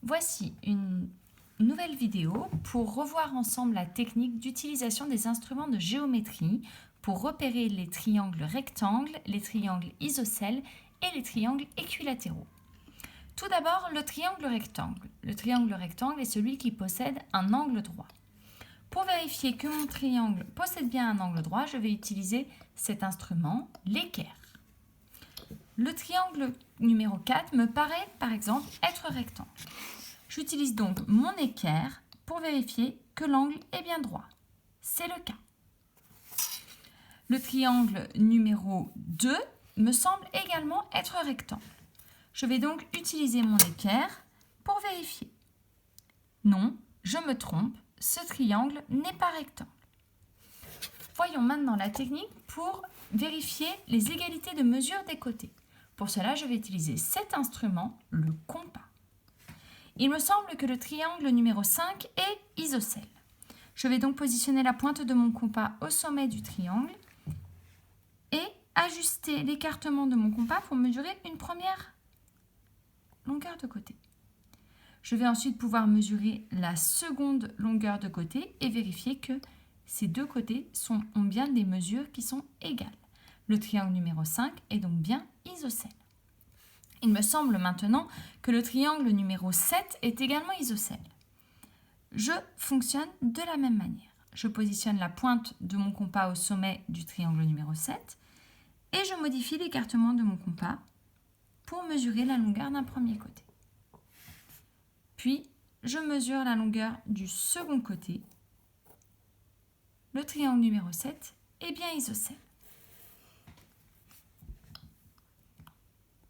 Voici une nouvelle vidéo pour revoir ensemble la technique d'utilisation des instruments de géométrie pour repérer les triangles rectangles, les triangles isocèles et les triangles équilatéraux. Tout d'abord, le triangle rectangle. Le triangle rectangle est celui qui possède un angle droit. Pour vérifier que mon triangle possède bien un angle droit, je vais utiliser cet instrument, l'équerre. Le triangle numéro 4 me paraît par exemple être rectangle. J'utilise donc mon équerre pour vérifier que l'angle est bien droit. C'est le cas. Le triangle numéro 2 me semble également être rectangle. Je vais donc utiliser mon équerre pour vérifier. Non, je me trompe, ce triangle n'est pas rectangle. Voyons maintenant la technique pour vérifier les égalités de mesure des côtés. Pour cela, je vais utiliser cet instrument, le compas. Il me semble que le triangle numéro 5 est isocèle. Je vais donc positionner la pointe de mon compas au sommet du triangle et ajuster l'écartement de mon compas pour mesurer une première longueur de côté. Je vais ensuite pouvoir mesurer la seconde longueur de côté et vérifier que ces deux côtés ont bien des mesures qui sont égales. Le triangle numéro 5 est donc bien isocèle. Il me semble maintenant que le triangle numéro 7 est également isocèle. Je fonctionne de la même manière. Je positionne la pointe de mon compas au sommet du triangle numéro 7 et je modifie l'écartement de mon compas pour mesurer la longueur d'un premier côté. Puis, je mesure la longueur du second côté. Le triangle numéro 7 est bien isocèle.